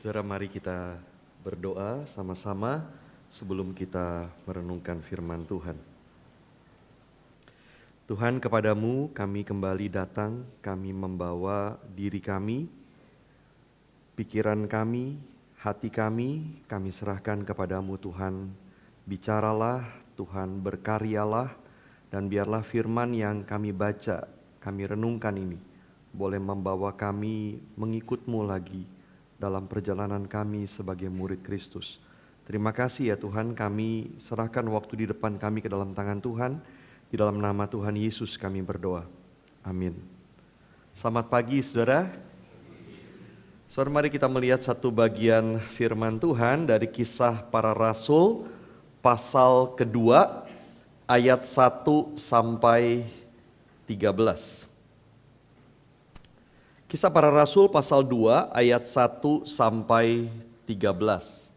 Saudara, mari kita berdoa sama-sama sebelum kita merenungkan firman Tuhan. Tuhan, kepadamu kami kembali datang, kami membawa diri kami, pikiran kami, hati kami serahkan kepadamu Tuhan. Bicaralah Tuhan, berkaryalah, dan biarlah firman yang kami baca, kami renungkan ini boleh membawa kami mengikut-Mu lagi dalam perjalanan kami sebagai murid Kristus. Terima kasih ya Tuhan, kami serahkan waktu di depan kami ke dalam tangan Tuhan. Di dalam nama Tuhan Yesus kami berdoa. Amin. Selamat pagi saudara. Saudara, mari kita melihat satu bagian firman Tuhan dari Kisah Para Rasul pasal kedua ayat 1 sampai 13. Kisah Para Rasul pasal 2 ayat 1 sampai 13.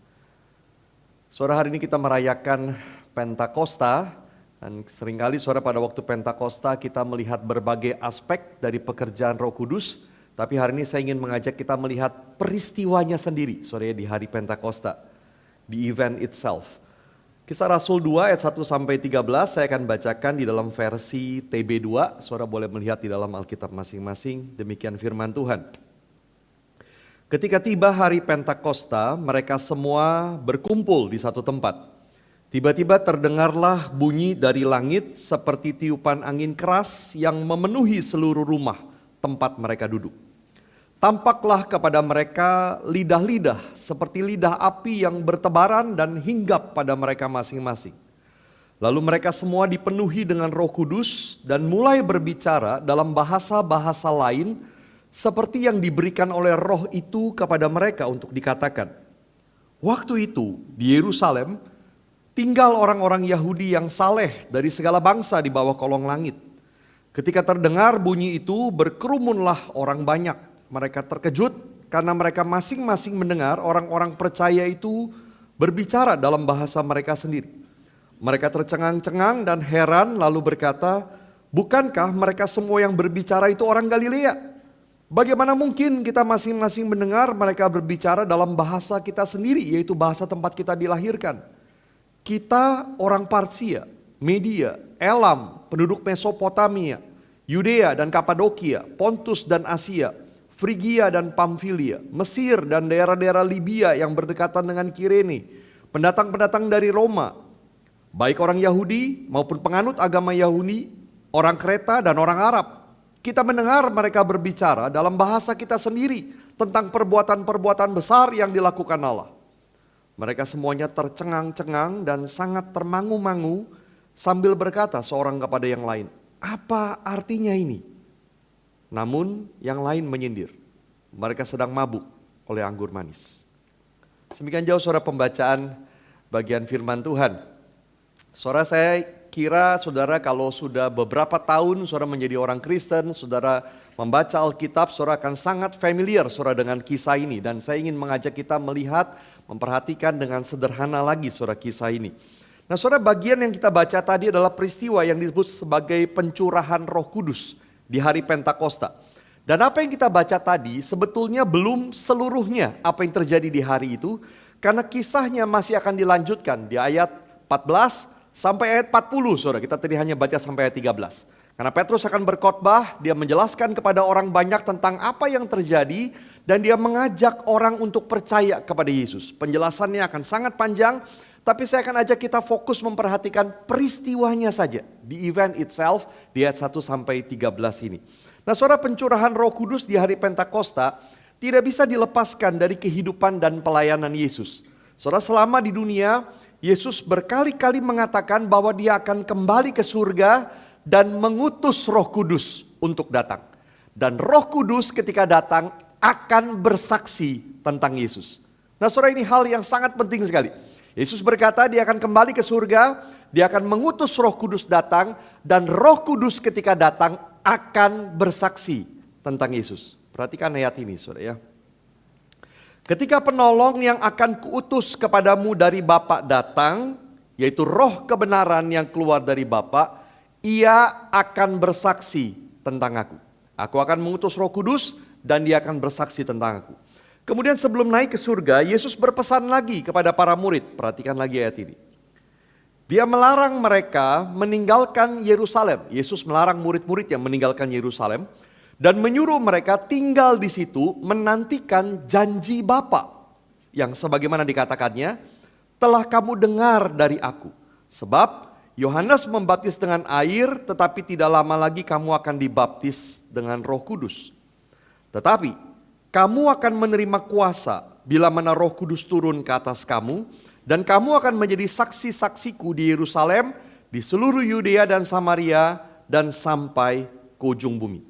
Saudara, hari ini kita merayakan Pentakosta, dan seringkali saudara pada waktu Pentakosta kita melihat berbagai aspek dari pekerjaan Roh Kudus, tapi hari ini saya ingin mengajak kita melihat peristiwanya sendiri saudara di hari Pentakosta, di event itself. Kisah Rasul 2 ayat 1 sampai 13 saya akan bacakan di dalam versi TB2. Saudara boleh melihat di dalam Alkitab masing-masing. Demikian firman Tuhan. Ketika tiba hari Pentakosta, mereka semua berkumpul di satu tempat. Tiba-tiba terdengarlah bunyi dari langit seperti tiupan angin keras yang memenuhi seluruh rumah tempat mereka duduk. Tampaklah kepada mereka lidah-lidah seperti lidah api yang bertebaran dan hinggap pada mereka masing-masing. Lalu mereka semua dipenuhi dengan Roh Kudus dan mulai berbicara dalam bahasa-bahasa lain seperti yang diberikan oleh Roh itu kepada mereka untuk dikatakan. Waktu itu di Yerusalem tinggal orang-orang Yahudi yang saleh dari segala bangsa di bawah kolong langit. Ketika terdengar bunyi itu, berkerumunlah orang banyak. Mereka terkejut karena mereka masing-masing mendengar orang-orang percaya itu berbicara dalam bahasa mereka sendiri. Mereka tercengang-cengang dan heran lalu berkata, bukankah mereka semua yang berbicara itu orang Galilea? Bagaimana mungkin kita masing-masing mendengar mereka berbicara dalam bahasa kita sendiri, yaitu bahasa tempat kita dilahirkan? Kita orang Parsia, Media, Elam, penduduk Mesopotamia, Yudea dan Kapadokia, Pontus dan Asia, Frigia dan Pamfilia, Mesir dan daerah-daerah Libya yang berdekatan dengan Kirene, pendatang-pendatang dari Roma, baik orang Yahudi maupun penganut agama Yahudi, orang Kreta dan orang Arab. Kita mendengar mereka berbicara dalam bahasa kita sendiri tentang perbuatan-perbuatan besar yang dilakukan Allah. Mereka semuanya tercengang-cengang dan sangat termangu-mangu sambil berkata seorang kepada yang lain, apa artinya ini? Namun yang lain menyindir, mereka sedang mabuk oleh anggur manis. Semikian jauh saudara pembacaan bagian firman Tuhan. Saudara, saya kira saudara kalau sudah beberapa tahun saudara menjadi orang Kristen, saudara membaca Alkitab, saudara akan sangat familiar saudara dengan kisah ini. Dan saya ingin mengajak kita melihat, memperhatikan dengan sederhana lagi saudara kisah ini. Nah saudara, bagian yang kita baca tadi adalah peristiwa yang disebut sebagai pencurahan Roh Kudus di hari Pentakosta. Dan apa yang kita baca tadi sebetulnya belum seluruhnya apa yang terjadi di hari itu, karena kisahnya masih akan dilanjutkan di ayat 14 sampai ayat 40 saudara. Kita tadi hanya baca sampai ayat 13. Karena Petrus akan berkhotbah, dia menjelaskan kepada orang banyak tentang apa yang terjadi dan dia mengajak orang untuk percaya kepada Yesus. Penjelasannya akan sangat panjang, tapi saya akan ajak kita fokus memperhatikan peristiwanya saja di event itself di ayat 1 sampai 13 ini. Nah saudara, pencurahan Roh Kudus di hari Pentakosta tidak bisa dilepaskan dari kehidupan dan pelayanan Yesus. Saudara, selama di dunia Yesus berkali-kali mengatakan bahwa dia akan kembali ke surga dan mengutus Roh Kudus untuk datang. Dan Roh Kudus ketika datang akan bersaksi tentang Yesus. Nah saudara, ini hal yang sangat penting sekali. Yesus berkata dia akan kembali ke surga, dia akan mengutus Roh Kudus datang, dan Roh Kudus ketika datang akan bersaksi tentang Yesus. Perhatikan ayat ini saudara ya. Ketika penolong yang akan kuutus kepadamu dari Bapa datang, yaitu Roh kebenaran yang keluar dari Bapa, ia akan bersaksi tentang aku. Aku akan mengutus Roh Kudus dan dia akan bersaksi tentang aku. Kemudian sebelum naik ke surga, Yesus berpesan lagi kepada para murid. Perhatikan lagi ayat ini. Dia melarang mereka meninggalkan Yerusalem. Yesus melarang murid-murid yang meninggalkan Yerusalem. Dan menyuruh mereka tinggal di situ menantikan janji Bapa. Yang sebagaimana dikatakannya, telah kamu dengar dari aku. Sebab Yohanes membaptis dengan air, tetapi tidak lama lagi kamu akan dibaptis dengan Roh Kudus. Tetapi kamu akan menerima kuasa bila mana Roh Kudus turun ke atas kamu, dan kamu akan menjadi saksi-saksiku di Yerusalem, di seluruh Yudea dan Samaria, dan sampai ke ujung bumi.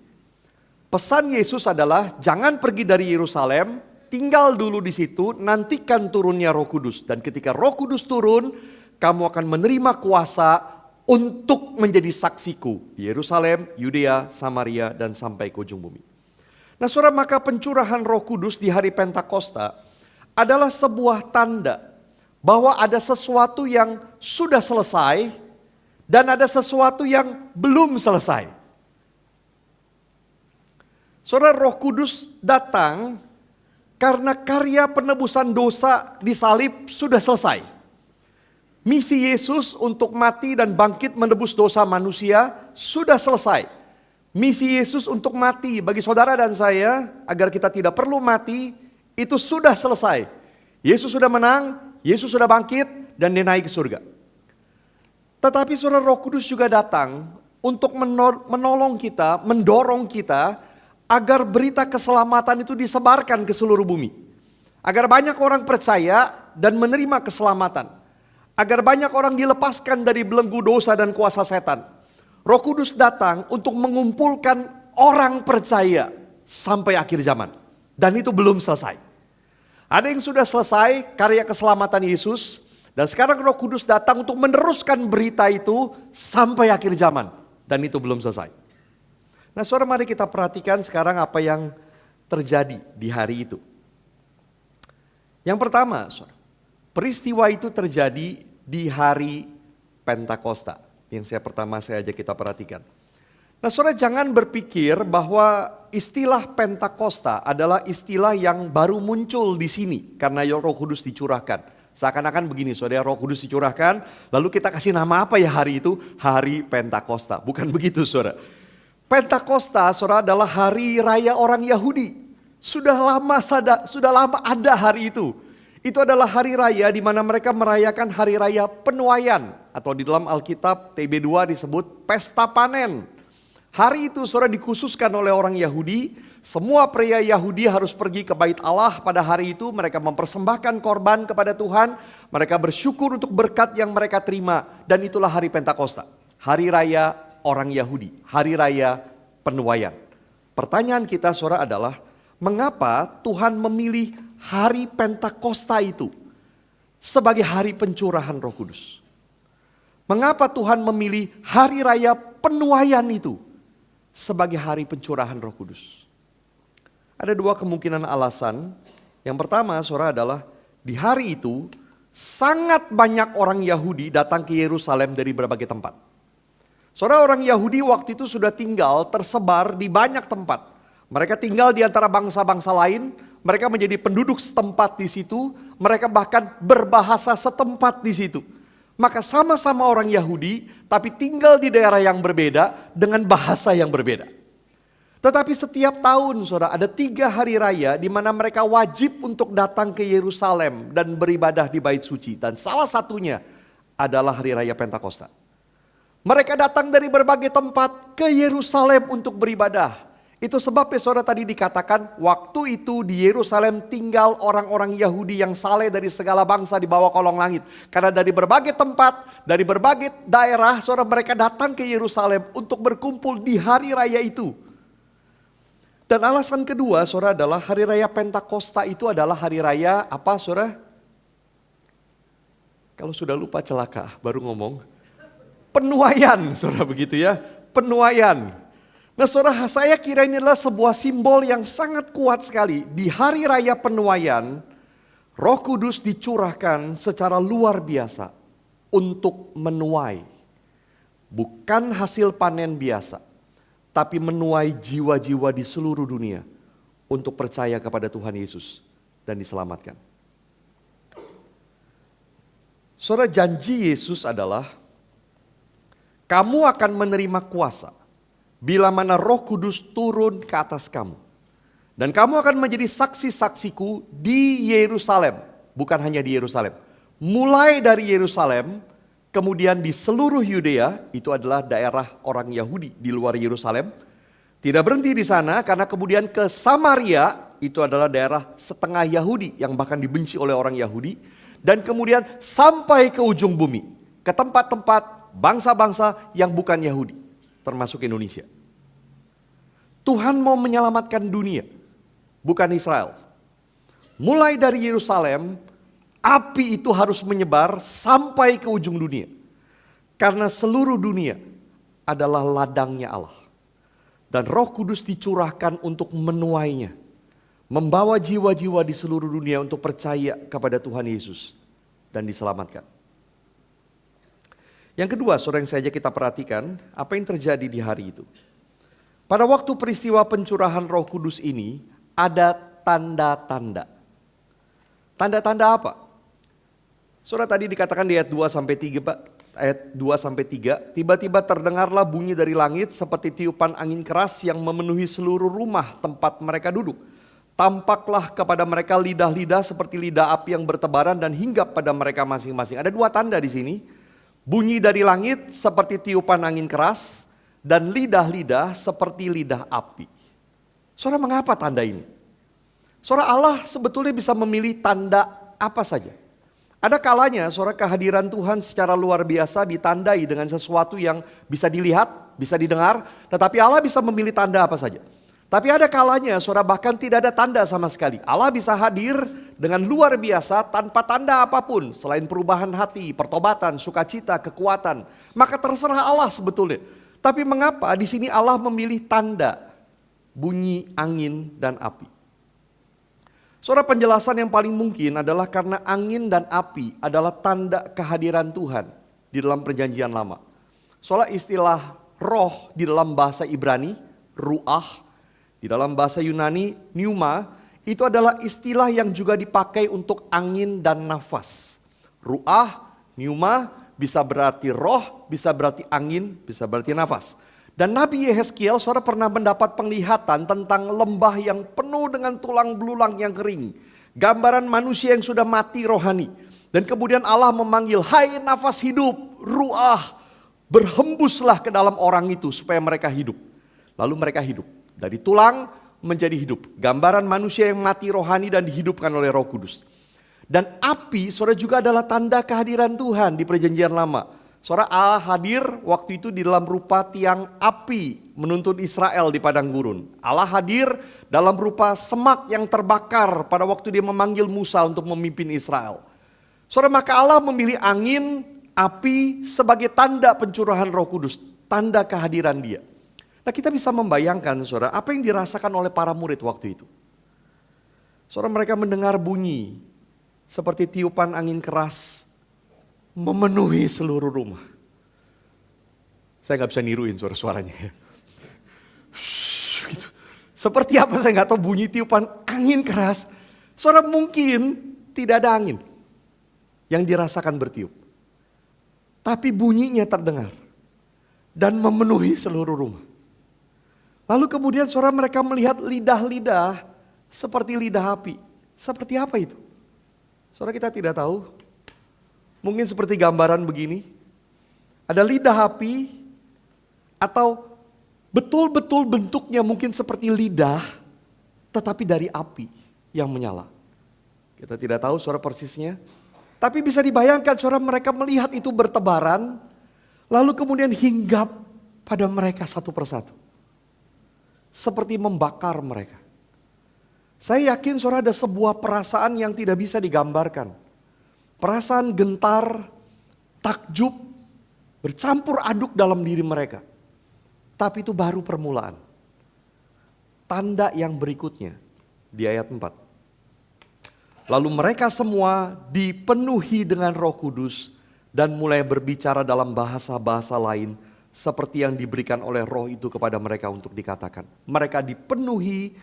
Pesan Yesus adalah jangan pergi dari Yerusalem, tinggal dulu di situ, nantikan turunnya Roh Kudus. Dan ketika Roh Kudus turun, kamu akan menerima kuasa untuk menjadi saksiku di Yerusalem, Yudea, Samaria, dan sampai ke ujung bumi. Nah saudara, maka pencurahan Roh Kudus di hari Pentakosta adalah sebuah tanda bahwa ada sesuatu yang sudah selesai dan ada sesuatu yang belum selesai. Saudara, Roh Kudus datang karena karya penebusan dosa di salib sudah selesai. Misi Yesus untuk mati dan bangkit menebus dosa manusia sudah selesai. Misi Yesus untuk mati bagi saudara dan saya agar kita tidak perlu mati itu sudah selesai. Yesus sudah menang, Yesus sudah bangkit dan dia naik ke surga. Tetapi saudara, Roh Kudus juga datang untuk menolong kita, mendorong kita agar berita keselamatan itu disebarkan ke seluruh bumi. Agar banyak orang percaya dan menerima keselamatan. Agar banyak orang dilepaskan dari belenggu dosa dan kuasa setan. Roh Kudus datang untuk mengumpulkan orang percaya sampai akhir zaman. Dan itu belum selesai. Ada yang sudah selesai karya keselamatan Yesus. Dan sekarang Roh Kudus datang untuk meneruskan berita itu sampai akhir zaman. Dan itu belum selesai. Nah saudara, mari kita perhatikan sekarang apa yang terjadi di hari itu. Yang pertama, saudara, peristiwa itu terjadi di hari Pentakosta. Yang pertama saya ajak kita perhatikan. Nah saudara, jangan berpikir bahwa istilah Pentakosta adalah istilah yang baru muncul di sini karena Roh Kudus dicurahkan. Seakan-akan begini saudara, Roh Kudus dicurahkan lalu kita kasih nama apa ya hari itu? Hari Pentakosta. Bukan begitu saudara. Pentakosta saudara adalah hari raya orang Yahudi. Sudah lama ada hari itu. Itu adalah hari raya di mana mereka merayakan hari raya penuaian. Atau di dalam Alkitab TB2 disebut pesta panen. Hari itu saudara dikhususkan oleh orang Yahudi. Semua pria Yahudi harus pergi ke bait Allah pada hari itu. Mereka mempersembahkan korban kepada Tuhan. Mereka bersyukur untuk berkat yang mereka terima. Dan itulah hari Pentakosta. Hari raya orang Yahudi. Hari raya penuaian. Pertanyaan kita saudara adalah, mengapa Tuhan memilih hari Pentakosta itu sebagai hari pencurahan Roh Kudus? Mengapa Tuhan memilih hari raya penuaian itu sebagai hari pencurahan Roh Kudus? Ada dua kemungkinan alasan. Yang pertama saudara adalah di hari itu sangat banyak orang Yahudi datang ke Yerusalem dari berbagai tempat. Saudara, orang Yahudi waktu itu sudah tinggal tersebar di banyak tempat. Mereka tinggal di antara bangsa-bangsa lain, mereka menjadi penduduk setempat di situ, mereka bahkan berbahasa setempat di situ. Maka sama-sama orang Yahudi, tapi tinggal di daerah yang berbeda dengan bahasa yang berbeda. Tetapi setiap tahun saudara ada 3 hari raya di mana mereka wajib untuk datang ke Yerusalem dan beribadah di bait suci. Dan salah satunya adalah hari raya Pentakosta. Mereka datang dari berbagai tempat ke Yerusalem untuk beribadah. Itu sebabnya saudara tadi dikatakan waktu itu di Yerusalem tinggal orang-orang Yahudi yang saleh dari segala bangsa di bawah kolong langit. Karena dari berbagai tempat, dari berbagai daerah saudara mereka datang ke Yerusalem untuk berkumpul di hari raya itu. Dan alasan kedua saudara adalah hari raya Pentakosta itu adalah hari raya apa saudara? Kalau sudah lupa celaka baru ngomong. Penuaian, saudara begitu ya, penuaian. Nah saudara, saya kira ini adalah sebuah simbol yang sangat kuat sekali. Di hari raya penuaian, Roh Kudus dicurahkan secara luar biasa untuk menuai. Bukan hasil panen biasa, tapi menuai jiwa-jiwa di seluruh dunia untuk percaya kepada Tuhan Yesus dan diselamatkan. Saudara, janji Yesus adalah kamu akan menerima kuasa bila mana Roh Kudus turun ke atas kamu. Dan kamu akan menjadi saksi-saksiku di Yerusalem. Bukan hanya di Yerusalem. Mulai dari Yerusalem, kemudian di seluruh Yudea, itu adalah daerah orang Yahudi di luar Yerusalem. Tidak berhenti di sana karena kemudian ke Samaria, itu adalah daerah setengah Yahudi yang bahkan dibenci oleh orang Yahudi. Dan kemudian sampai ke ujung bumi, ke tempat-tempat bangsa-bangsa yang bukan Yahudi, termasuk Indonesia. Tuhan mau menyelamatkan dunia, bukan Israel. Mulai dari Yerusalem, api itu harus menyebar sampai ke ujung dunia. Karena seluruh dunia adalah ladangnya Allah. Dan Roh Kudus dicurahkan untuk menuainya. Membawa jiwa-jiwa di seluruh dunia untuk percaya kepada Tuhan Yesus dan diselamatkan. Yang kedua, saudara, yang saja kita perhatikan apa yang terjadi di hari itu. Pada waktu peristiwa pencurahan Roh Kudus ini ada tanda-tanda. Tanda-tanda apa? Saudara, tadi dikatakan di ayat 2 sampai 3, Pak. Ayat 2 sampai 3, tiba-tiba terdengarlah bunyi dari langit seperti tiupan angin keras yang memenuhi seluruh rumah tempat mereka duduk. Tampaklah kepada mereka lidah-lidah seperti lidah api yang bertebaran dan hinggap pada mereka masing-masing. Ada dua tanda di sini. Bunyi dari langit seperti tiupan angin keras dan lidah-lidah seperti lidah api. Saudara, mengapa tanda ini? Saudara, Allah sebetulnya bisa memilih tanda apa saja. Ada kalanya saudara, kehadiran Tuhan secara luar biasa ditandai dengan sesuatu yang bisa dilihat, bisa didengar, tetapi Allah bisa memilih tanda apa saja. Tapi ada kalanya saudara, bahkan tidak ada tanda sama sekali. Allah bisa hadir dengan luar biasa tanpa tanda apapun selain perubahan hati, pertobatan, sukacita, kekuatan. Maka terserah Allah sebetulnya. Tapi mengapa di sini Allah memilih tanda bunyi angin dan api? Saudara, penjelasan yang paling mungkin adalah karena angin dan api adalah tanda kehadiran Tuhan di dalam perjanjian lama. Soalnya istilah roh di dalam bahasa Ibrani, ruah, di dalam bahasa Yunani, pneuma, itu adalah istilah yang juga dipakai untuk angin dan nafas. Ruah, pneuma, bisa berarti roh, bisa berarti angin, bisa berarti nafas. Dan Nabi Yehezkiel, saudara, pernah mendapat penglihatan tentang lembah yang penuh dengan tulang belulang yang kering. Gambaran manusia yang sudah mati rohani. Dan kemudian Allah memanggil, hai nafas hidup, ruah, berhembuslah ke dalam orang itu supaya mereka hidup. Lalu mereka hidup. Dari tulang menjadi hidup. Gambaran manusia yang mati rohani dan dihidupkan oleh Roh Kudus. Dan api, saudara, juga adalah tanda kehadiran Tuhan di perjanjian lama. Saudara, Allah hadir waktu itu di dalam rupa tiang api menuntun Israel di padang gurun. Allah hadir dalam rupa semak yang terbakar pada waktu dia memanggil Musa untuk memimpin Israel. Saudara, maka Allah memilih angin, api sebagai tanda pencurahan Roh Kudus. Tanda kehadiran dia. Nah, kita bisa membayangkan saudara apa yang dirasakan oleh para murid waktu itu. Saudara, mereka mendengar bunyi seperti tiupan angin keras memenuhi seluruh rumah. Saya gak bisa niruin suaranya. Gitu. Seperti apa saya gak tahu bunyi tiupan angin keras. Saudara, mungkin tidak ada angin yang dirasakan bertiup. Tapi bunyinya terdengar dan memenuhi seluruh rumah. Lalu kemudian saudara, mereka melihat lidah-lidah seperti lidah api. Seperti apa itu? Saudara, kita tidak tahu. Mungkin seperti gambaran begini. Ada lidah api atau betul-betul bentuknya mungkin seperti lidah tetapi dari api yang menyala. Kita tidak tahu saudara persisnya. Tapi bisa dibayangkan saudara, mereka melihat itu bertebaran lalu kemudian hinggap pada mereka satu persatu. Seperti membakar mereka. Saya yakin saudara ada sebuah perasaan yang tidak bisa digambarkan. Perasaan gentar, takjub, bercampur aduk dalam diri mereka. Tapi itu baru permulaan. Tanda yang berikutnya di ayat 4. Lalu mereka semua dipenuhi dengan Roh Kudus dan mulai berbicara dalam bahasa-bahasa lain seperti yang diberikan oleh Roh itu kepada mereka untuk dikatakan. Mereka dipenuhi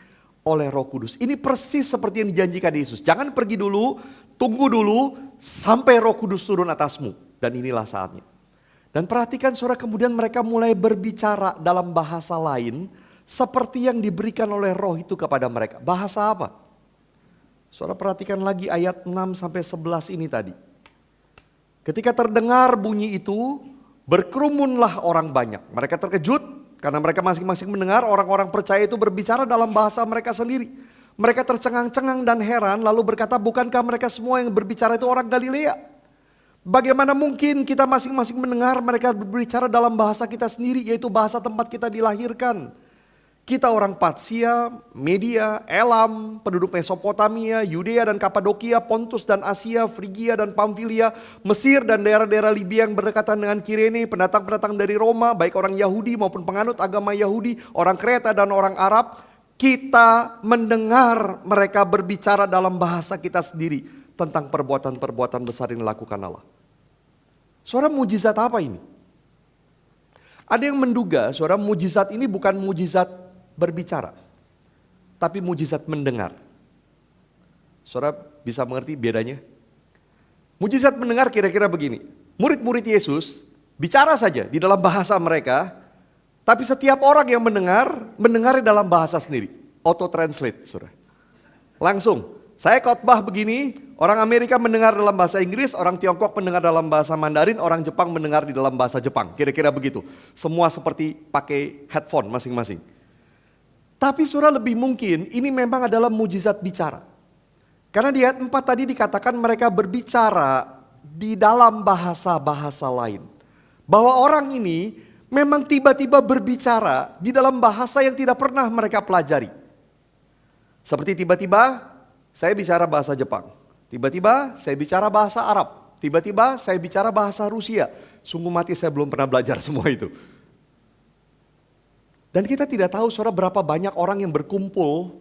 oleh Roh Kudus. Ini persis seperti yang dijanjikan Yesus. Jangan pergi dulu, tunggu dulu sampai Roh Kudus turun atasmu. Dan inilah saatnya. Dan perhatikan saudara, kemudian mereka mulai berbicara dalam bahasa lain seperti yang diberikan oleh Roh itu kepada mereka. Bahasa apa? Saudara perhatikan lagi ayat 6-11 ini tadi. Ketika terdengar bunyi itu, berkerumunlah orang banyak. Mereka terkejut karena mereka masing-masing mendengar orang-orang percaya itu berbicara dalam bahasa mereka sendiri. Mereka tercengang-cengang dan heran lalu berkata, bukankah mereka semua yang berbicara itu orang Galilea? Bagaimana mungkin kita masing-masing mendengar mereka berbicara dalam bahasa kita sendiri, yaitu bahasa tempat kita dilahirkan. Kita orang Partia, Media, Elam, penduduk Mesopotamia, Yudea dan Kapadokia, Pontus dan Asia, Frigia dan Pamfilia, Mesir dan daerah-daerah Libya yang berdekatan dengan Kirene, pendatang-pendatang dari Roma, baik orang Yahudi maupun penganut agama Yahudi, orang Kreta dan orang Arab. Kita mendengar mereka berbicara dalam bahasa kita sendiri tentang perbuatan-perbuatan besar yang dilakukan Allah. Saudara, mujizat apa ini? Ada yang menduga, saudara, mujizat ini bukan mujizat berbicara, tapi mujizat mendengar. Saudara bisa mengerti bedanya? Mujizat mendengar kira-kira begini. Murid-murid Yesus bicara saja di dalam bahasa mereka, tapi setiap orang yang mendengar dalam bahasa sendiri. Auto translate, saudara. Langsung. Saya khotbah begini, orang Amerika mendengar dalam bahasa Inggris, orang Tiongkok mendengar dalam bahasa Mandarin, orang Jepang mendengar di dalam bahasa Jepang. Kira-kira begitu. Semua seperti pakai headphone masing-masing. Tapi saudara, lebih mungkin ini memang adalah mujizat bicara. Karena di ayat 4 tadi dikatakan mereka berbicara di dalam bahasa-bahasa lain. Bahwa orang ini memang tiba-tiba berbicara di dalam bahasa yang tidak pernah mereka pelajari. Seperti tiba-tiba saya bicara bahasa Jepang, tiba-tiba saya bicara bahasa Arab, tiba-tiba saya bicara bahasa Rusia. Sungguh mati saya belum pernah belajar semua itu. Dan kita tidak tahu saudara berapa banyak orang yang berkumpul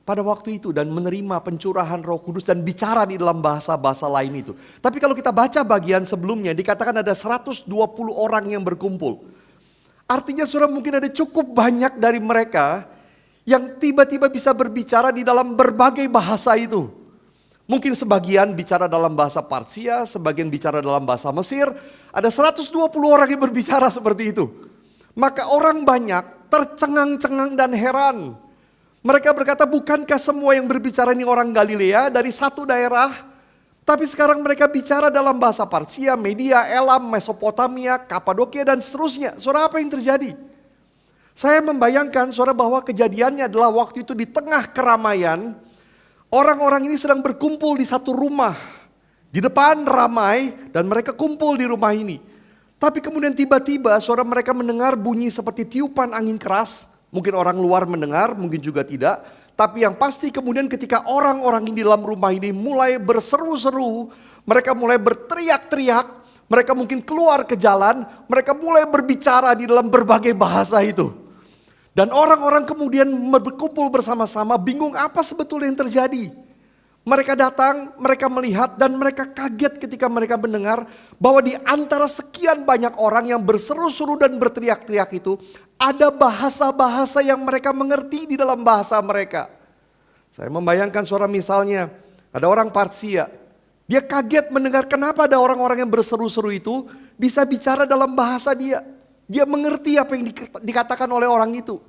pada waktu itu dan menerima pencurahan Roh Kudus dan bicara di dalam bahasa-bahasa lain itu. Tapi kalau kita baca bagian sebelumnya dikatakan ada 120 orang yang berkumpul. Artinya saudara mungkin ada cukup banyak dari mereka yang tiba-tiba bisa berbicara di dalam berbagai bahasa itu. Mungkin sebagian bicara dalam bahasa Parsia, sebagian bicara dalam bahasa Mesir. Ada 120 orang yang berbicara seperti itu. Maka orang banyak tercengang-cengang dan heran. Mereka berkata, bukankah semua yang berbicara ini orang Galilea dari satu daerah? Tapi sekarang mereka bicara dalam bahasa Parsia, Media, Elam, Mesopotamia, Kapadokia dan seterusnya. Saudara, apa yang terjadi? Saya membayangkan saudara bahwa kejadiannya adalah waktu itu di tengah keramaian, orang-orang ini sedang berkumpul di satu rumah. Di depan ramai dan mereka kumpul di rumah ini. Tapi kemudian tiba-tiba saudara mereka mendengar bunyi seperti tiupan angin keras. Mungkin orang luar mendengar, mungkin juga tidak. Tapi yang pasti kemudian ketika orang-orang di dalam rumah ini mulai berseru-seru, mereka mulai berteriak-teriak, mereka mungkin keluar ke jalan, mereka mulai berbicara di dalam berbagai bahasa itu. Dan orang-orang kemudian berkumpul bersama-sama, bingung apa sebetulnya yang terjadi. Mereka datang, mereka melihat dan mereka kaget ketika mereka mendengar bahwa di antara sekian banyak orang yang berseru-seru dan berteriak-teriak itu, ada bahasa-bahasa yang mereka mengerti di dalam bahasa mereka. Saya membayangkan saudara misalnya, ada orang Parsia, dia kaget mendengar kenapa ada orang-orang yang berseru-seru itu bisa bicara dalam bahasa dia. Dia mengerti apa yang dikatakan oleh orang itu.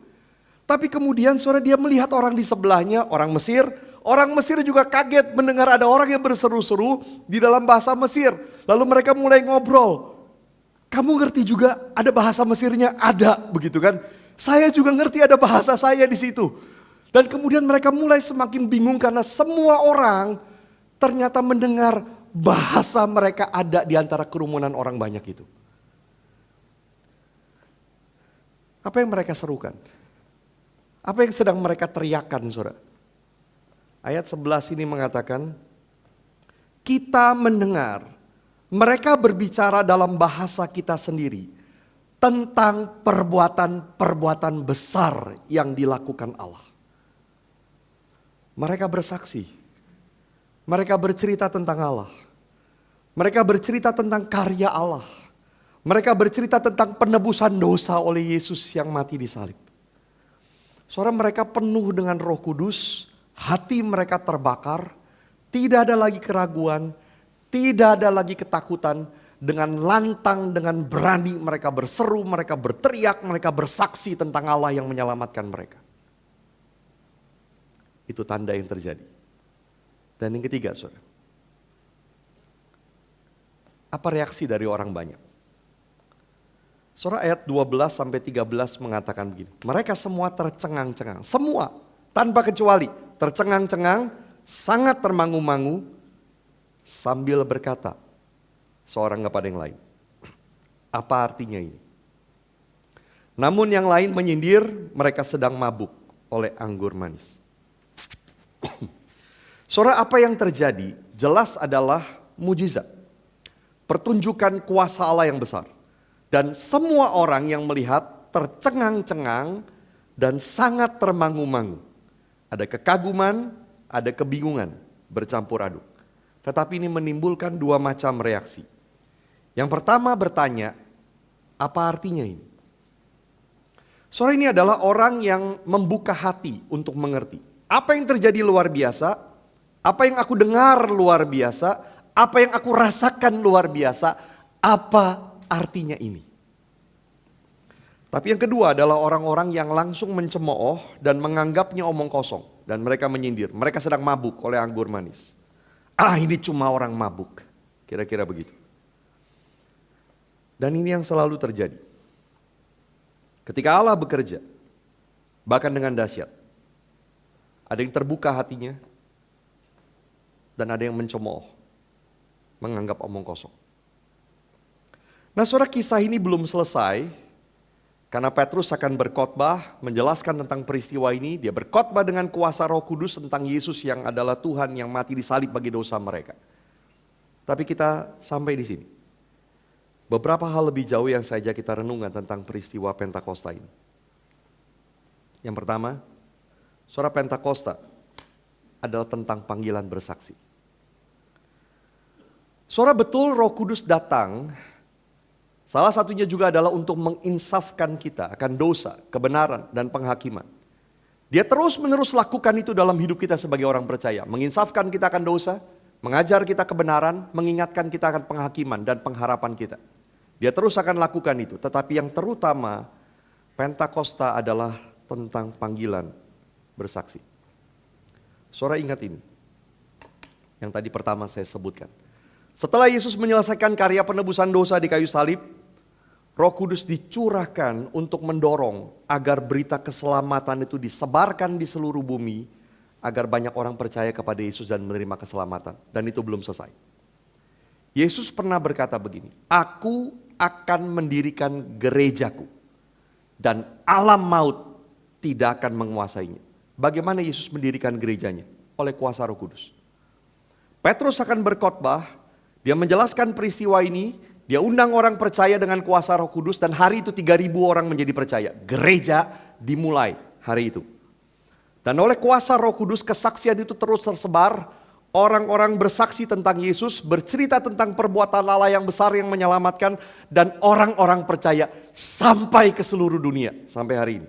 Tapi kemudian saudara dia melihat orang di sebelahnya, orang Mesir. Orang Mesir juga kaget mendengar ada orang yang berseru-seru di dalam bahasa Mesir. Lalu mereka mulai ngobrol. Kamu ngerti juga ada bahasa Mesirnya? Ada, begitu kan. Saya juga ngerti ada bahasa saya di situ. Dan kemudian mereka mulai semakin bingung karena semua orang ternyata mendengar bahasa mereka ada di antara kerumunan orang banyak itu. Apa yang mereka serukan? Apa yang sedang mereka teriakkan, saudara? Ayat 11 ini mengatakan, kita mendengar mereka berbicara dalam bahasa kita sendiri tentang perbuatan-perbuatan besar yang dilakukan Allah. Mereka bersaksi, mereka bercerita tentang Allah, mereka bercerita tentang karya Allah, mereka bercerita tentang penebusan dosa oleh Yesus yang mati di salib. Saudara, mereka penuh dengan Roh Kudus, hati mereka terbakar, tidak ada lagi keraguan, tidak ada lagi ketakutan. Dengan lantang, dengan berani mereka berseru, mereka berteriak, mereka bersaksi tentang Allah yang menyelamatkan mereka. Itu tanda yang terjadi. Dan yang ketiga, saudara, apa reaksi dari orang banyak? Saudara, ayat 12 sampai 13 mengatakan begini. Mereka semua tercengang-cengang, semua tanpa kecuali tercengang-cengang, sangat termangu-mangu sambil berkata, seorang kepada yang lain, apa artinya ini? Namun yang lain menyindir, mereka sedang mabuk oleh anggur manis. Saudara, apa yang terjadi jelas adalah mujizat, pertunjukan kuasa Allah yang besar. Dan semua orang yang melihat tercengang-cengang dan sangat termangu-mangu. Ada kekaguman, ada kebingungan, bercampur aduk. Tetapi ini menimbulkan dua macam reaksi. Yang pertama bertanya, apa artinya ini? Saudara, ini adalah orang yang membuka hati untuk mengerti. Apa yang terjadi luar biasa, apa yang aku dengar luar biasa, apa yang aku rasakan luar biasa, apa artinya ini? Tapi yang kedua adalah orang-orang yang langsung mencemooh dan menganggapnya omong kosong. Dan mereka menyindir, mereka sedang mabuk oleh anggur manis. Ah, ini cuma orang mabuk, kira-kira begitu. Dan ini yang selalu terjadi. Ketika Allah bekerja, bahkan dengan dahsyat, ada yang terbuka hatinya, dan ada yang mencemooh, menganggap omong kosong. Nah, saudara, kisah ini belum selesai, karena Petrus akan berkhotbah, menjelaskan tentang peristiwa ini. Dia berkhotbah dengan kuasa Roh Kudus tentang Yesus yang adalah Tuhan yang mati disalib bagi dosa mereka. Tapi kita sampai di sini. Beberapa hal lebih jauh yang saja kita renungkan tentang peristiwa Pentakosta ini. Yang pertama, saudara, Pentakosta adalah tentang panggilan bersaksi. Saudara, betul Roh Kudus datang, salah satunya juga adalah untuk menginsafkan kita akan dosa, kebenaran, dan penghakiman. Dia terus-menerus lakukan itu dalam hidup kita sebagai orang percaya. Menginsafkan kita akan dosa, mengajar kita kebenaran, mengingatkan kita akan penghakiman dan pengharapan kita. Dia terus akan lakukan itu, tetapi yang terutama Pentakosta adalah tentang panggilan bersaksi. Saudara, ingat ini, yang tadi pertama saya sebutkan. Setelah Yesus menyelesaikan karya penebusan dosa di kayu salib, Roh Kudus dicurahkan untuk mendorong agar berita keselamatan itu disebarkan di seluruh bumi, agar banyak orang percaya kepada Yesus dan menerima keselamatan. Dan itu belum selesai. Yesus pernah berkata begini, aku akan mendirikan gerejaku dan alam maut tidak akan menguasainya. Bagaimana Yesus mendirikan gerejanya? Oleh kuasa Roh Kudus. Petrus akan berkhotbah, dia menjelaskan peristiwa ini, dia undang orang percaya dengan kuasa Roh Kudus dan hari itu 3.000 orang menjadi percaya. Gereja dimulai hari itu. Dan oleh kuasa Roh Kudus kesaksian itu terus tersebar. Orang-orang bersaksi tentang Yesus, bercerita tentang perbuatan Allah yang besar yang menyelamatkan, dan orang-orang percaya sampai ke seluruh dunia sampai hari ini.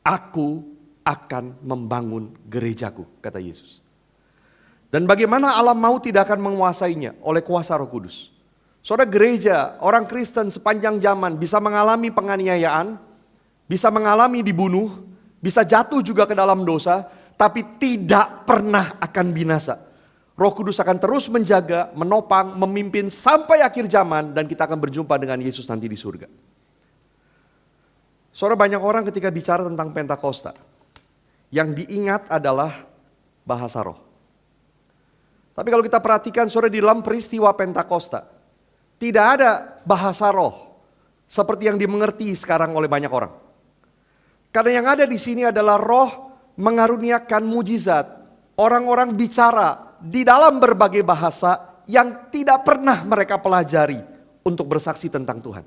Aku akan membangun gerejaku, kata Yesus. Dan bagaimana alam maut tidak akan menguasainya? Oleh kuasa Roh Kudus. Saudara, gereja, orang Kristen sepanjang zaman bisa mengalami penganiayaan, bisa mengalami dibunuh, bisa jatuh juga ke dalam dosa, tapi tidak pernah akan binasa. Roh Kudus akan terus menjaga, menopang, memimpin sampai akhir zaman, dan kita akan berjumpa dengan Yesus nanti di surga. Saudara, banyak orang ketika bicara tentang Pentakosta, yang diingat adalah bahasa roh. Tapi kalau kita perhatikan, saudara, di dalam peristiwa Pentakosta, tidak ada bahasa roh seperti yang dimengerti sekarang oleh banyak orang. Karena yang ada di sini adalah roh mengaruniakan mujizat. Orang-orang bicara di dalam berbagai bahasa yang tidak pernah mereka pelajari untuk bersaksi tentang Tuhan.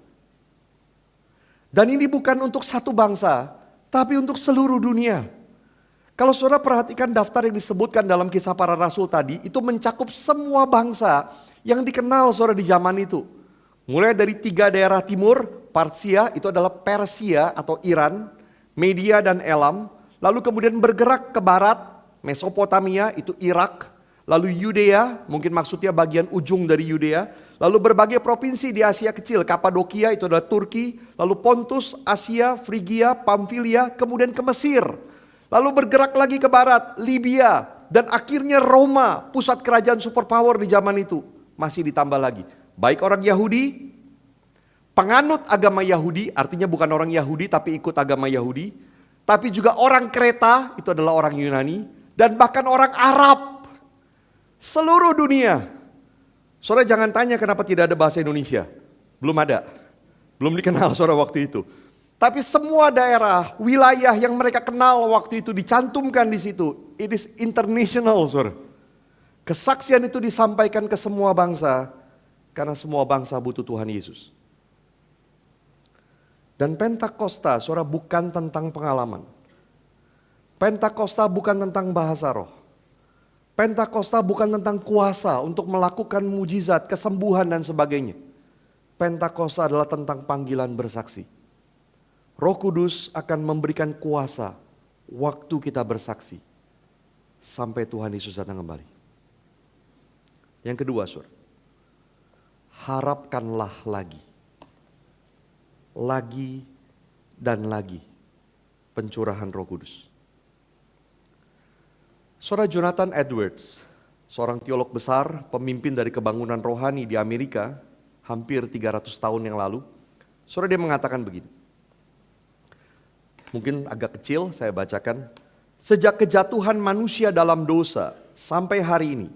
Dan ini bukan untuk satu bangsa, tapi untuk seluruh dunia. Kalau saudara perhatikan daftar yang disebutkan dalam Kisah Para Rasul tadi, itu mencakup semua bangsa yang dikenal saudara di zaman itu. Mulai dari 3 daerah timur, Parsia itu adalah Persia atau Iran. Media dan Elam, lalu kemudian bergerak ke barat, Mesopotamia itu Irak, lalu Yudea, mungkin maksudnya bagian ujung dari Yudea, lalu berbagai provinsi di Asia Kecil, Kapadokia itu adalah Turki, lalu Pontus, Asia, Frigia, Pamfilia, kemudian ke Mesir. Lalu bergerak lagi ke barat, Libya, dan akhirnya Roma, pusat kerajaan superpower di zaman itu. Masih ditambah lagi, baik orang Yahudi, penganut agama Yahudi, artinya bukan orang Yahudi tapi ikut agama Yahudi, tapi juga orang Kreta, itu adalah orang Yunani, dan bahkan orang Arab. Seluruh dunia. Saudara jangan tanya kenapa tidak ada bahasa Indonesia. Belum ada. Belum dikenal saudara waktu itu. Tapi semua daerah, wilayah yang mereka kenal waktu itu dicantumkan di situ. It is international saudara. Kesaksian itu disampaikan ke semua bangsa. Karena semua bangsa butuh Tuhan Yesus. Dan Pentakosta saudara bukan tentang pengalaman. Pentakosta bukan tentang bahasa roh. Pentakosta bukan tentang kuasa untuk melakukan mujizat, kesembuhan dan sebagainya. Pentakosta adalah tentang panggilan bersaksi. Roh Kudus akan memberikan kuasa waktu kita bersaksi. Sampai Tuhan Yesus datang kembali. Yang kedua saudara, harapkanlah lagi. Lagi dan lagi pencurahan Roh Kudus. Saudara Jonathan Edwards, seorang teolog besar, pemimpin dari kebangunan rohani di Amerika, hampir 300 tahun yang lalu. Saudara dia mengatakan begini, mungkin agak kecil saya bacakan. Sejak kejatuhan manusia dalam dosa sampai hari ini,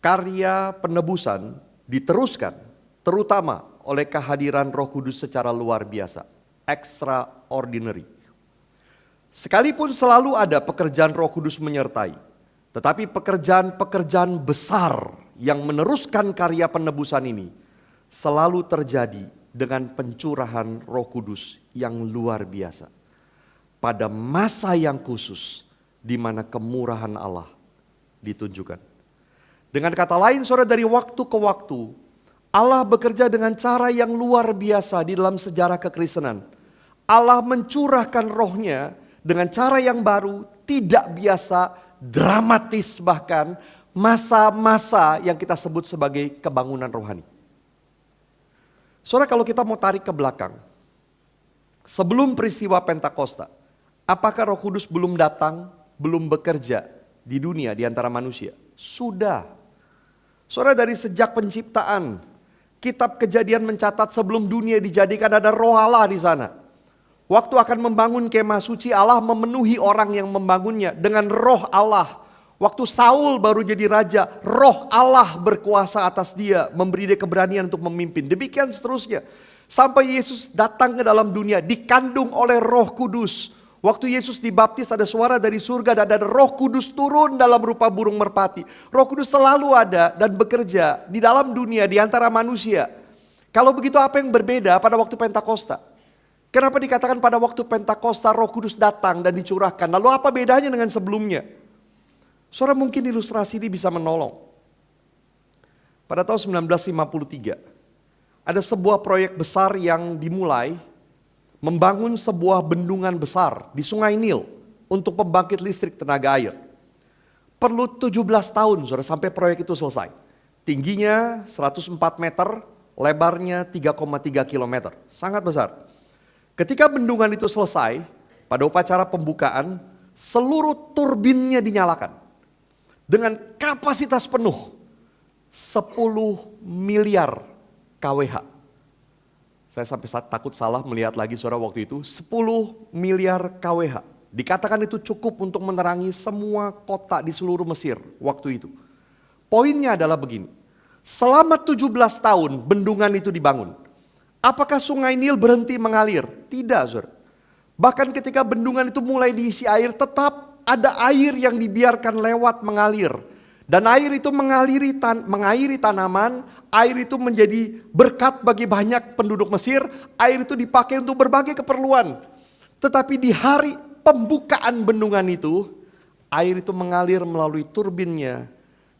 karya penebusan diteruskan terutama oleh kehadiran Roh Kudus secara luar biasa, extraordinary. Sekalipun selalu ada pekerjaan Roh Kudus menyertai, tetapi pekerjaan-pekerjaan besar yang meneruskan karya penebusan ini selalu terjadi dengan pencurahan Roh Kudus yang luar biasa. Pada masa yang khusus di mana kemurahan Allah ditunjukkan. Dengan kata lain saudara, dari waktu ke waktu Allah bekerja dengan cara yang luar biasa di dalam sejarah kekristenan. Allah mencurahkan rohnya dengan cara yang baru, tidak biasa, dramatis bahkan, masa-masa yang kita sebut sebagai kebangunan rohani. Saudara kalau kita mau tarik ke belakang, sebelum peristiwa Pentakosta, apakah Roh Kudus belum datang, belum bekerja di dunia, di antara manusia? Sudah. Saudara dari sejak penciptaan, kitab Kejadian mencatat sebelum dunia dijadikan ada roh Allah di sana. Waktu akan membangun kemah suci, Allah memenuhi orang yang membangunnya dengan roh Allah. Waktu Saul baru jadi raja, roh Allah berkuasa atas dia, memberi dia keberanian untuk memimpin. Demikian seterusnya. Sampai Yesus datang ke dalam dunia, dikandung oleh Roh Kudus. Waktu Yesus dibaptis ada suara dari surga dan ada Roh Kudus turun dalam rupa burung merpati. Roh Kudus selalu ada dan bekerja di dalam dunia, di antara manusia. Kalau begitu apa yang berbeda pada waktu Pentakosta? Kenapa dikatakan pada waktu Pentakosta Roh Kudus datang dan dicurahkan? Lalu apa bedanya dengan sebelumnya? Saudara mungkin ilustrasi ini bisa menolong. Pada tahun 1953, ada sebuah proyek besar yang dimulai, membangun sebuah bendungan besar di Sungai Nil untuk pembangkit listrik tenaga air. Perlu 17 tahun saudara sampai proyek itu selesai. Tingginya 104 meter, lebarnya 3,3 kilometer, sangat besar. Ketika bendungan itu selesai, pada upacara pembukaan, seluruh turbinnya dinyalakan. Dengan kapasitas penuh, 10 miliar kWh. Saya sampai takut salah melihat lagi saudara waktu itu, 10 miliar kWh. Dikatakan itu cukup untuk menerangi semua kota di seluruh Mesir waktu itu. Poinnya adalah begini, selama 17 tahun bendungan itu dibangun. Apakah Sungai Nil berhenti mengalir? Tidak, saudara. Bahkan ketika bendungan itu mulai diisi air, tetap ada air yang dibiarkan lewat mengalir. Dan air itu mengairi tanaman, air itu menjadi berkat bagi banyak penduduk Mesir, air itu dipakai untuk berbagai keperluan. Tetapi di hari pembukaan bendungan itu, air itu mengalir melalui turbinnya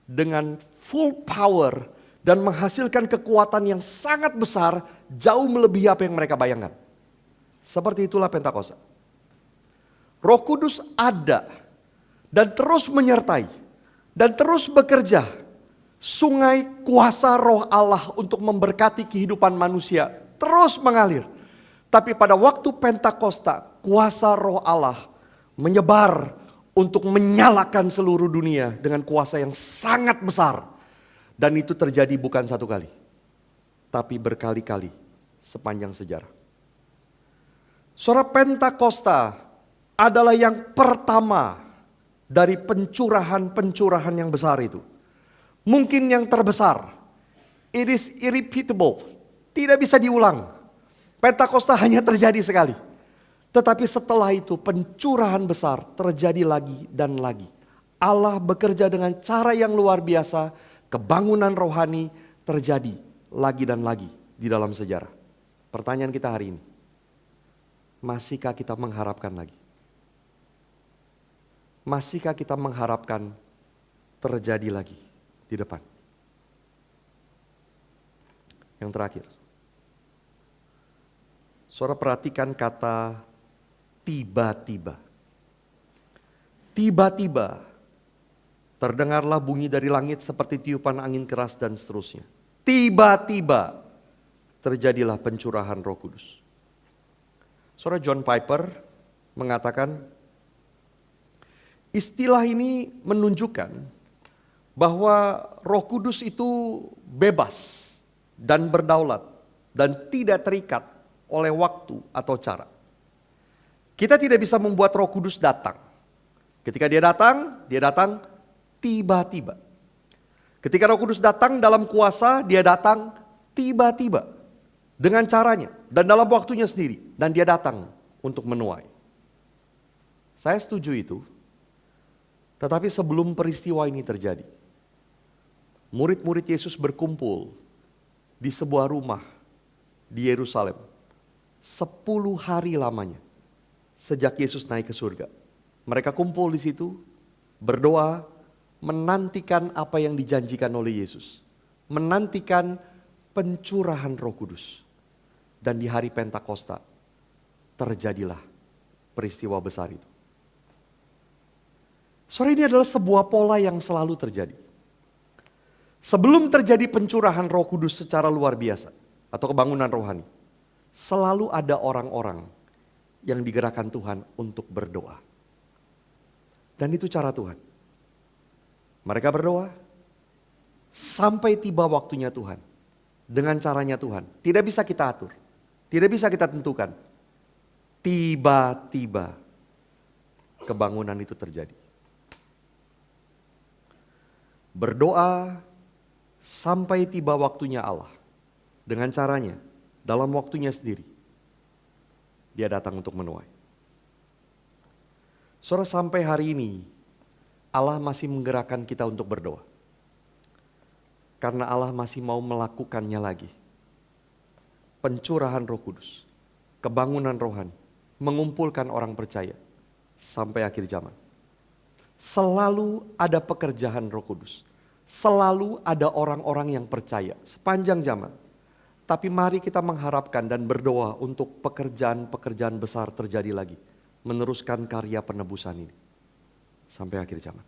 dengan full power dan menghasilkan kekuatan yang sangat besar, jauh melebihi apa yang mereka bayangkan. Seperti itulah Pentakosta. Roh Kudus ada dan terus menyertai dan terus bekerja. Sungai kuasa Roh Allah untuk memberkati kehidupan manusia terus mengalir. Tapi pada waktu Pentakosta, kuasa Roh Allah menyebar untuk menyalakan seluruh dunia dengan kuasa yang sangat besar. Dan itu terjadi bukan satu kali, tapi berkali-kali sepanjang sejarah. Saudara, Pentakosta adalah yang pertama dari pencurahan-pencurahan yang besar itu. Mungkin yang terbesar. It is irrepeatable. Tidak bisa diulang. Pentakosta hanya terjadi sekali. Tetapi setelah itu pencurahan besar terjadi lagi dan lagi. Allah bekerja dengan cara yang luar biasa. Kebangunan rohani terjadi lagi dan lagi di dalam sejarah. Pertanyaan kita hari ini. Masihkah kita mengharapkan lagi? Masihkah kita mengharapkan terjadi lagi di depan? Yang terakhir. Saudara perhatikan kata tiba-tiba. Tiba-tiba terdengarlah bunyi dari langit seperti tiupan angin keras dan seterusnya. Tiba-tiba terjadilah pencurahan Roh Kudus. Saudara, John Piper mengatakan istilah ini menunjukkan bahwa Roh Kudus itu bebas dan berdaulat dan tidak terikat oleh waktu atau cara. Kita tidak bisa membuat Roh Kudus datang. Ketika dia datang tiba-tiba. Ketika Roh Kudus datang dalam kuasa, dia datang tiba-tiba dengan caranya dan dalam waktunya sendiri, dan dia datang untuk menuai. Saya setuju itu. Tetapi sebelum peristiwa ini terjadi, murid-murid Yesus berkumpul di sebuah rumah di Yerusalem 10 hari lamanya sejak Yesus naik ke surga. Mereka kumpul di situ, berdoa, menantikan apa yang dijanjikan oleh Yesus. Menantikan pencurahan Roh Kudus. Dan di hari Pentakosta terjadilah peristiwa besar itu. Saudara, ini adalah sebuah pola yang selalu terjadi. Sebelum terjadi pencurahan Roh Kudus secara luar biasa atau kebangunan rohani, selalu ada orang-orang yang digerakkan Tuhan untuk berdoa. Dan itu cara Tuhan. Mereka berdoa sampai tiba waktunya Tuhan. Dengan caranya Tuhan. Tidak bisa kita atur. Tidak bisa kita tentukan. Tiba-tiba kebangunan itu terjadi. Berdoa sampai tiba waktunya Allah. Dengan caranya, dalam waktunya sendiri. Dia datang untuk menuai. Saudara, sampai hari ini Allah masih menggerakkan kita untuk berdoa. Karena Allah masih mau melakukannya lagi. Pencurahan Roh Kudus, kebangunan rohani, mengumpulkan orang percaya sampai akhir zaman. Selalu ada pekerjaan Roh Kudus. Selalu ada orang-orang yang percaya sepanjang zaman. Tapi mari kita mengharapkan dan berdoa untuk pekerjaan-pekerjaan besar terjadi lagi. Meneruskan karya penebusan ini sampai akhir zaman.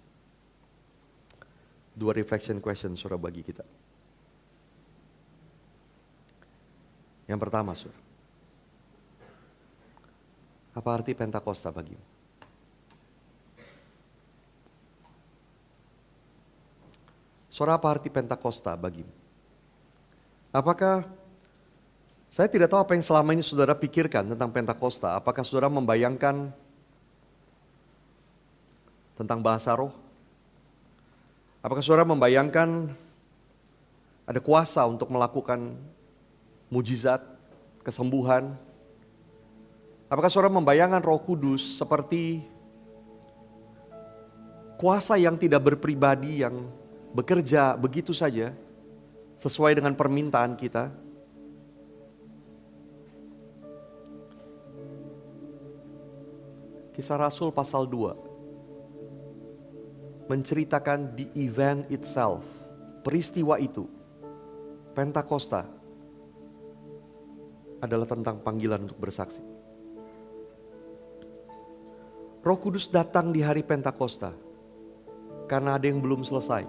2 reflection question saudara bagi kita. Yang pertama saudara, apa arti Pentakosta bagimu? Saudara, apa arti Pentakosta bagimu? Apakah, saya tidak tahu apa yang selama ini saudara pikirkan tentang Pentakosta. Apakah saudara membayangkan tentang bahasa roh? Apakah saudara membayangkan ada kuasa untuk melakukan mujizat, kesembuhan? Apakah saudara membayangkan Roh Kudus seperti kuasa yang tidak berpribadi, yang bekerja begitu saja sesuai dengan permintaan kita? Kisah Rasul pasal 2 menceritakan the event itself, peristiwa itu. Pentakosta adalah tentang panggilan untuk bersaksi. Roh Kudus datang di hari Pentakosta karena ada yang belum selesai.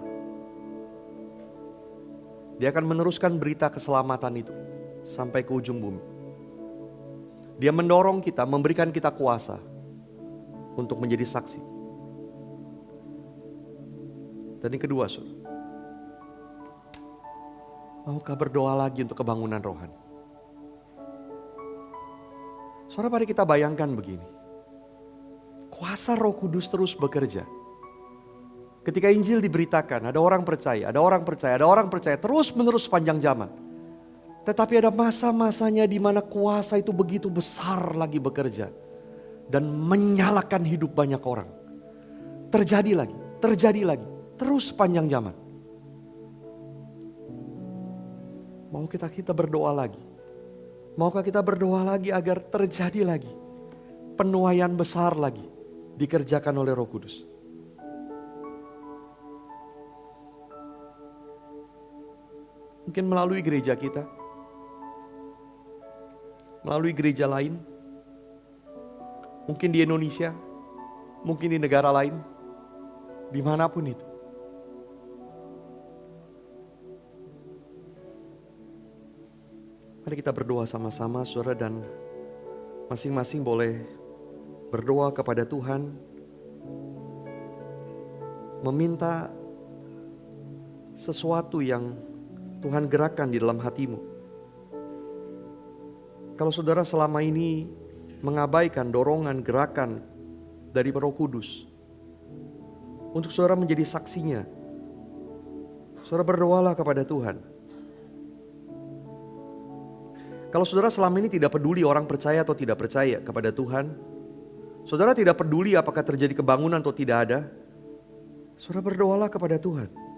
Dia akan meneruskan berita keselamatan itu sampai ke ujung bumi. Dia mendorong kita, memberikan kita kuasa untuk menjadi saksi. Dan yang kedua, saudara, maukah berdoa lagi untuk kebangunan rohani? Saudara, mari kita bayangkan begini. Kuasa Roh Kudus terus bekerja. Ketika Injil diberitakan, ada orang percaya, ada orang percaya, ada orang percaya, terus menerus sepanjang zaman. Tetapi ada masa-masanya di mana kuasa itu begitu besar lagi bekerja. Dan menyalakan hidup banyak orang. Terjadi lagi, terus sepanjang zaman. Maukah kita berdoa lagi? Maukah kita berdoa lagi agar terjadi lagi penuaian besar lagi dikerjakan oleh Roh Kudus? Mungkin melalui gereja kita, melalui gereja lain, mungkin di Indonesia, mungkin di negara lain, dimanapun itu. Mari kita berdoa sama-sama, saudara, dan masing-masing boleh berdoa kepada Tuhan, meminta sesuatu yang Tuhan gerakkan di dalam hatimu. Kalau saudara selama ini mengabaikan dorongan, gerakan dari Roh Kudus untuk saudara menjadi saksinya, saudara berdoalah kepada Tuhan. Kalau saudara selama ini tidak peduli orang percaya atau tidak percaya kepada Tuhan, saudara tidak peduli apakah terjadi kebangunan atau tidak ada, saudara berdoalah kepada Tuhan.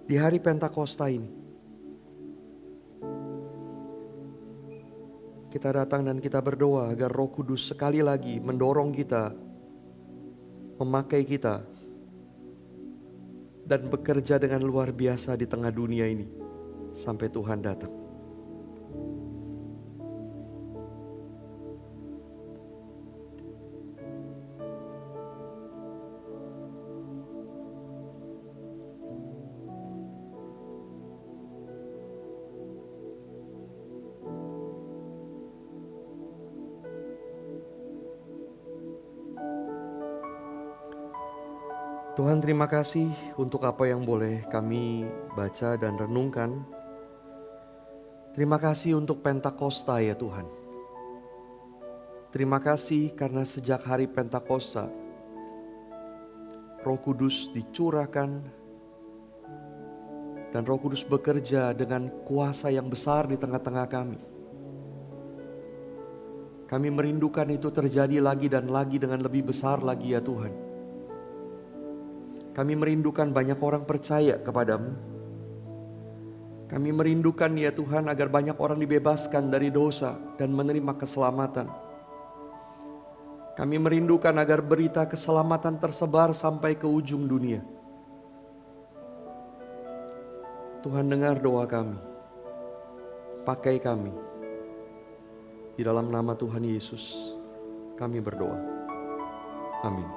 Di hari Pentakosta ini, kita datang dan kita berdoa agar Roh Kudus sekali lagi mendorong kita, memakai kita, dan bekerja dengan luar biasa di tengah dunia ini sampai Tuhan datang. Tuhan, terima kasih untuk apa yang boleh kami baca dan renungkan. Terima kasih untuk Pentakosta ya Tuhan. Terima kasih karena sejak hari Pentakosta, Roh Kudus dicurahkan dan Roh Kudus bekerja dengan kuasa yang besar di tengah-tengah kami. Kami merindukan itu terjadi lagi dan lagi dengan lebih besar lagi ya Tuhan. Kami merindukan banyak orang percaya kepadamu. Kami merindukan ya Tuhan agar banyak orang dibebaskan dari dosa dan menerima keselamatan. Kami merindukan agar berita keselamatan tersebar sampai ke ujung dunia. Tuhan, dengar doa kami. Pakai kami. Di dalam nama Tuhan Yesus kami berdoa. Amin.